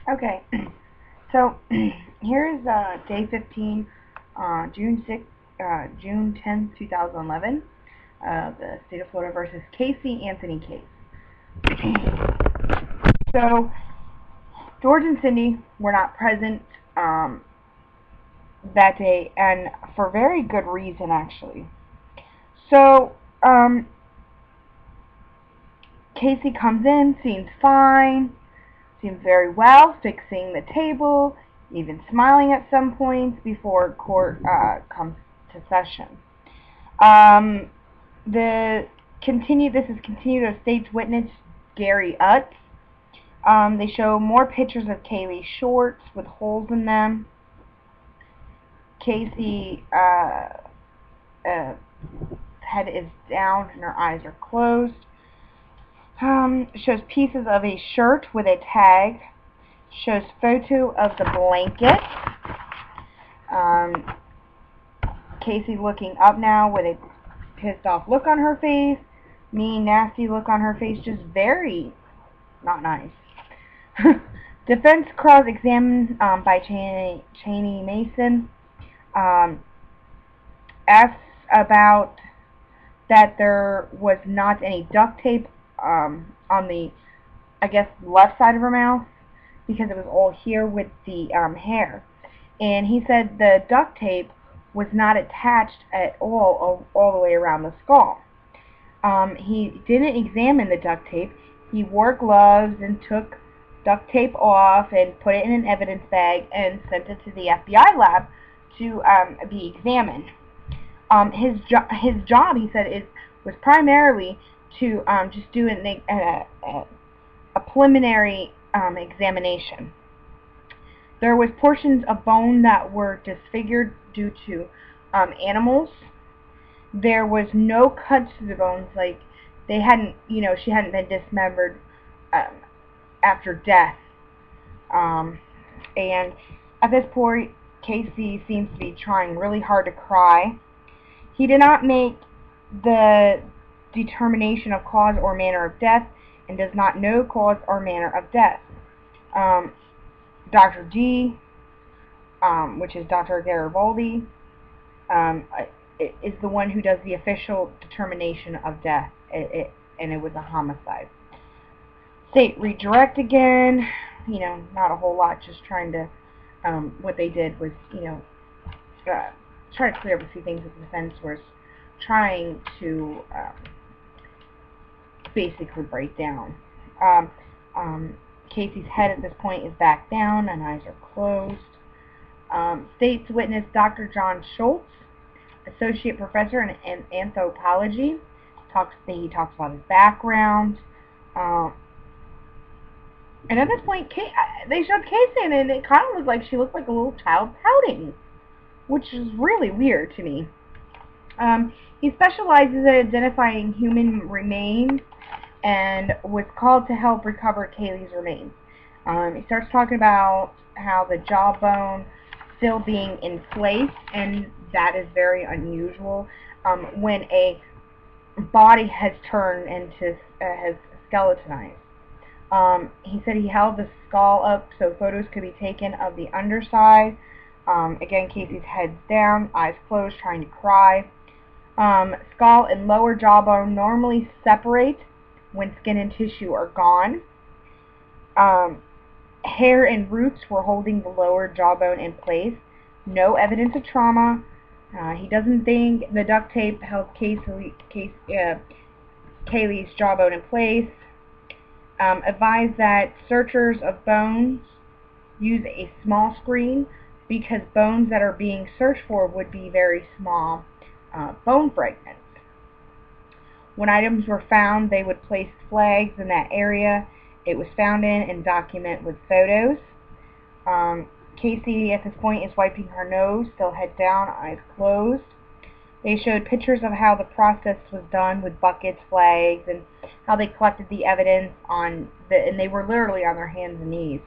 Okay, so here's day 15, June 10th, 2011. The state of Florida versus Casey Anthony case. So George and Cindy were not present that day, and for very good reason, actually. So Casey comes in, seems fine, seems very well, fixing the table, even smiling at some points before court comes to session. This is continued as state's witness Gary Utz. They show more pictures of Kaylee's shorts with holes in them. Casey head is down and her eyes are closed. Shows pieces of a shirt with a tag. Shows photo of the blanket. Casey looking up now with a pissed off look on her face. Mean, nasty look on her face. Just very not nice. Defense cross-examined by Cheney Mason. Asks about that there was not any duct tape on the, I guess, left side of her mouth, because it was all here with the hair. And he said the duct tape was not attached at all the way around the skull. He didn't examine the duct tape. He wore gloves and took duct tape off and put it in an evidence bag and sent it to the FBI lab to be examined. His job, he said, was primarily to just do a preliminary examination. There was portions of bone that were disfigured due to animals. There was no cuts to the bones, like they hadn't, she hadn't been dismembered after death. And at this point, Casey seems to be trying really hard to cry. He did not make the determination of cause or manner of death and does not know cause or manner of death. Dr. G, which is Dr. Garibaldi, is the one who does the official determination of death, and it was a homicide. State redirect again, not a whole lot, just trying to, what they did was, try to clear up a few things that the defense was trying to basically break down. Casey's head at this point is back down and eyes are closed. State's witness Dr. John Schultz, associate professor in anthropology, he talks about his background. And at this point, they showed Casey, and it kind of looked like she looked like a little child pouting, which is really weird to me. He specializes in identifying human remains and was called to help recover Kaylee's remains. He starts talking about how the jawbone still being in place, and that is very unusual when a body has turned into has skeletonized. He said he held the skull up so photos could be taken of the underside. Again, Casey's head's down, eyes closed, trying to cry. Skull and lower jawbone normally separate when skin and tissue are gone. Hair and roots were holding the lower jawbone in place. No evidence of trauma. He doesn't think the duct tape held Kaylee's jawbone in place. Advised that searchers of bones use a small screen because bones that are being searched for would be very small bone fragments. When items were found, they would place flags in that area it was found in and document with photos. Casey at this point is wiping her nose, still head down, eyes closed. They showed pictures of how the process was done with buckets, flags, and how they collected the evidence and they were literally on their hands and knees.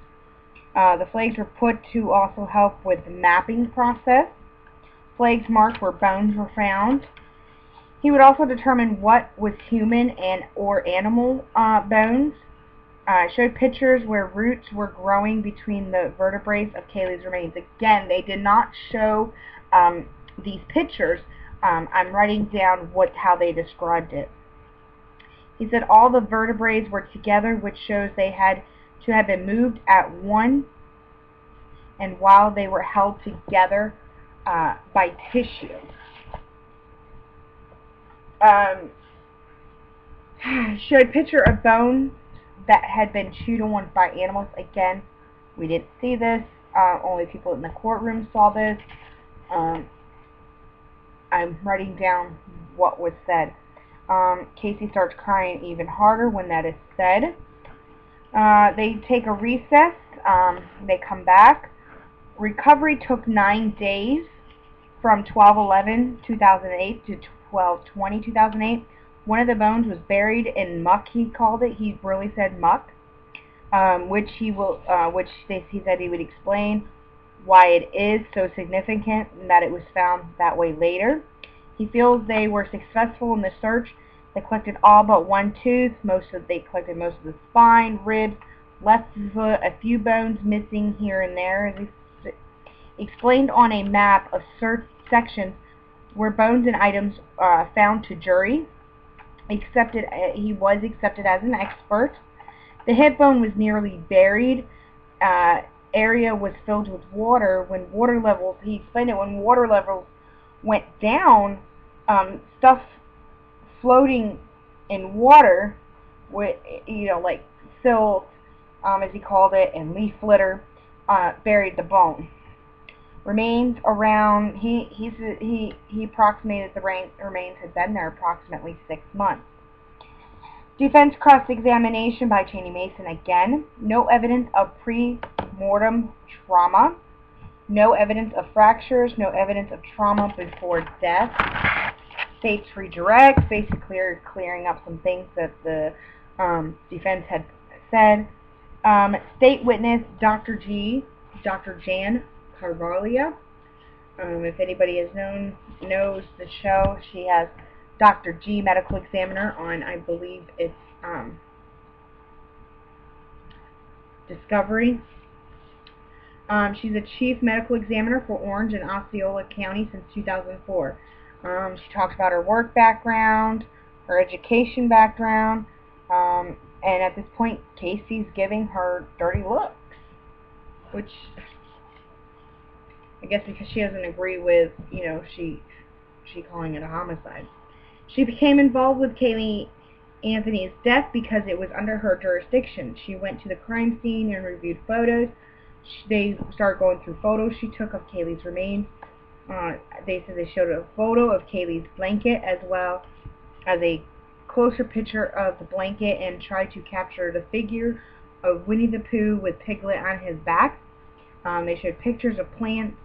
The flags were put to also help with the mapping process. Flags marked where bones were found. He would also determine what was human and or animal bones. Showed pictures where roots were growing between the vertebrae of Kaylee's remains. Again, they did not show these pictures. I'm writing down how they described it. He said all the vertebrae were together, which shows they had to have been moved at once and while they were held together by tissue. Showed a picture of bones that had been chewed on by animals. Again, we didn't see this. Only people in the courtroom saw this. I'm writing down what was said. Casey starts crying even harder when that is said. They take a recess. They come back. Recovery took 9 days from 12/11/2008 to 12/20/2008. One of the bones was buried in muck, he called it. He really said muck, which he said he would explain why it is so significant and that it was found that way later. He feels they were successful in the search. They collected all but one tooth. They collected most of the spine, ribs, left foot, a few bones missing here and there. As he explained on a map of search sections where bones and items found to jury. He was accepted as an expert. The hip bone was nearly buried. Area was filled with water. When water levels, he explained it, when water levels went down, stuff floating in water, with, like silt, as he called it, and leaf litter, buried the bone. Remains around, he approximated the remains had been there approximately 6 months. Defense cross-examination by Cheney Mason again. No evidence of pre-mortem trauma. No evidence of fractures. No evidence of trauma before death. State's redirect, basically clearing up some things that the defense had said. State witness Dr. Jan Carvalho. If anybody knows the show, she has Dr. G, medical examiner, on, I believe it's Discovery. She's a chief medical examiner for Orange and Osceola County since 2004. She talks about her work background, her education background, and at this point, Casey's giving her dirty looks, which I guess because she doesn't agree with, she calling it a homicide. She became involved with Caylee Anthony's death because it was under her jurisdiction. She went to the crime scene and reviewed photos. They started going through photos she took of Kaylee's remains. They said they showed a photo of Kaylee's blanket as well as a closer picture of the blanket and tried to capture the figure of Winnie the Pooh with Piglet on his back. They showed pictures of plant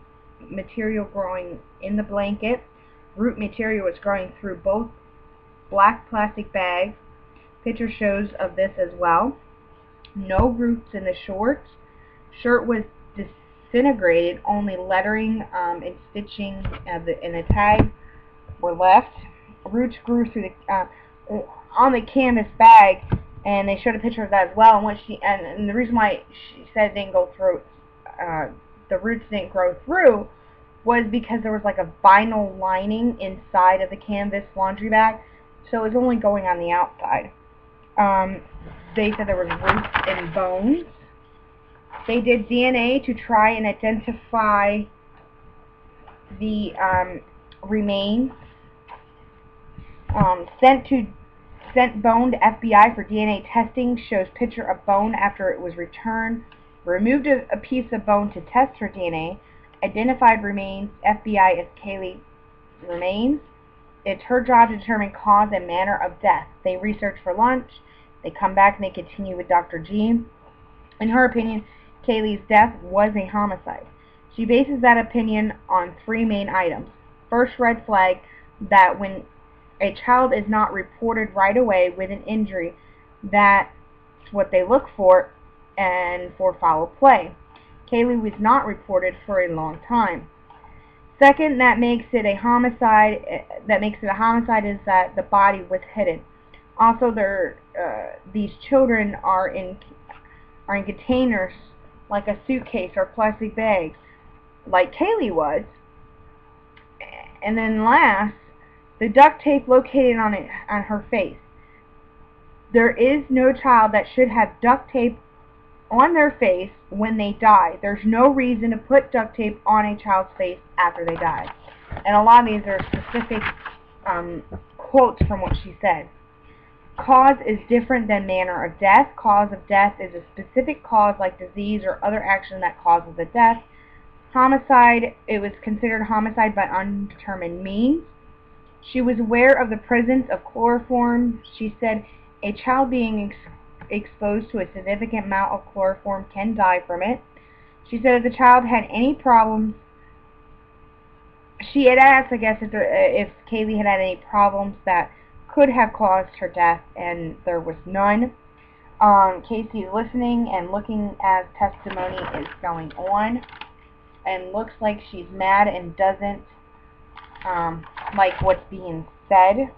material growing in the blanket. Root material was growing through both black plastic bags. Picture shows of this as well. No roots in the shorts. Shirt was disintegrated. Only lettering and stitching in the tag were left. Roots grew through the on the canvas bag, and they showed a picture of that as well. And the reason why she said it didn't go through, the roots didn't grow through, was because there was like a vinyl lining inside of the canvas laundry bag, so it was only going on the outside. They said there was roots and bones. They did DNA to try and identify the remains. Sent bone to FBI for DNA testing. Shows picture of bone after it was returned. Removed a piece of bone to test for DNA. Identified remains FBI as Kaylee remains. It's her job to determine cause and manner of death. They research for lunch. They come back and they continue with Dr. G. In her opinion, Kaylee's death was a homicide. She bases that opinion on 3 main items. First red flag, that when a child is not reported right away with an injury, that's what they look for, and for foul play. Kaylee was not reported for a long time. Second, that makes it a homicide. Is that the body was hidden. Also, these children are in are in containers like a suitcase or plastic bags, like Kaylee was. And then last, the duct tape located on her face. There is no child that should have duct tape on their face when they die. There's no reason to put duct tape on a child's face after they die. And a lot of these are specific quotes from what she said. Cause is different than manner of death. Cause of death is a specific cause like disease or other action that causes a death. Homicide, it was considered homicide by undetermined means. She was aware of the presence of chloroform. She said a child being exposed to a significant amount of chloroform can die from it. She said if the child had any problems, she had asked, I guess, if Kaylee had any problems that could have caused her death, and there was none. Casey's listening and looking as testimony is going on, and looks like she's mad and doesn't like what's being said.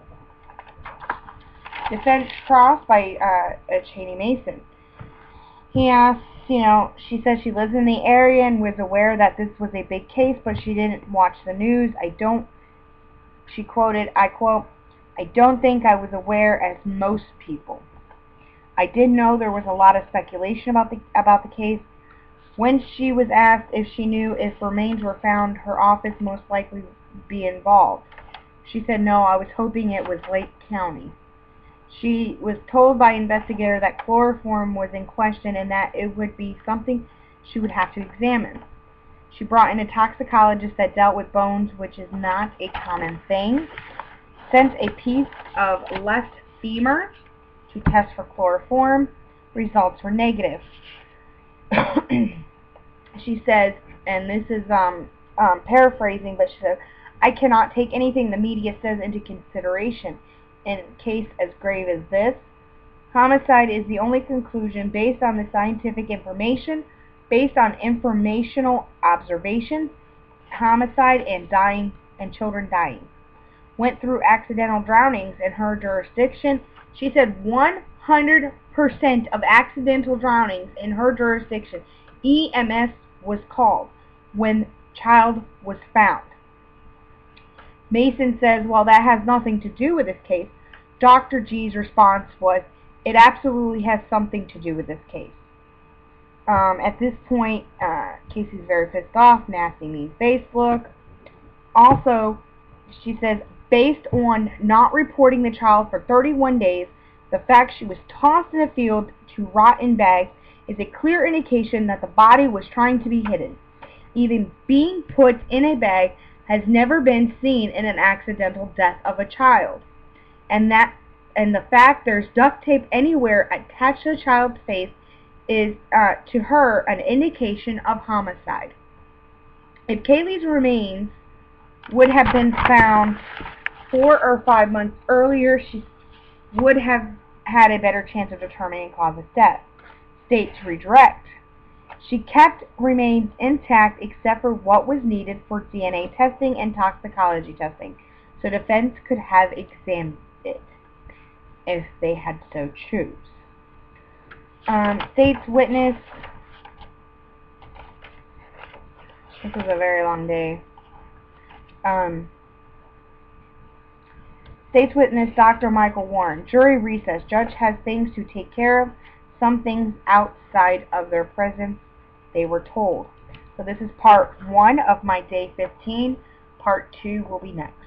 Defense cross by Cheney Mason. He asks, she says she lives in the area and was aware that this was a big case, but she didn't watch the news. She quoted, I quote, I don't think I was aware as most people. I did know there was a lot of speculation about the case. When she was asked if she knew if remains were found, her office most likely would be involved. She said, no, I was hoping it was Lake County. She was told by an investigator that chloroform was in question and that it would be something she would have to examine. She brought in a toxicologist that dealt with bones, which is not a common thing. Sent a piece of left femur to test for chloroform. Results were negative. She says, and this is paraphrasing, but she says, I cannot take anything the media says into consideration in a case as grave as this. Homicide is the only conclusion based on the scientific information, based on informational observations. Homicide and dying and children dying. Went through accidental drownings in her jurisdiction. She said 100% of accidental drownings in her jurisdiction, EMS was called when child was found. Mason says, while that has nothing to do with this case, Dr. G's response was, it absolutely has something to do with this case. At this point, Casey's very pissed off. Nasty mean face look. Also, she says, based on not reporting the child for 31 days, the fact she was tossed in a field to rot in bags is a clear indication that the body was trying to be hidden. Even being put in a bag has never been seen in an accidental death of a child. And the fact there's duct tape anywhere attached to the child's face is, to her, an indication of homicide. If Kaylee's remains would have been found 4 or 5 months earlier, she would have had a better chance of determining cause of death. State's redirect. She kept remains intact except for what was needed for DNA testing and toxicology testing, so defense could have examined it if they had so choose. State's witness. This was a very long day. State's witness, Dr. Michael Warren. Jury recess. Judge has things to take care of. Some things outside of their presence, they were told. So this is part 1 of my day 15. Part 2 will be next.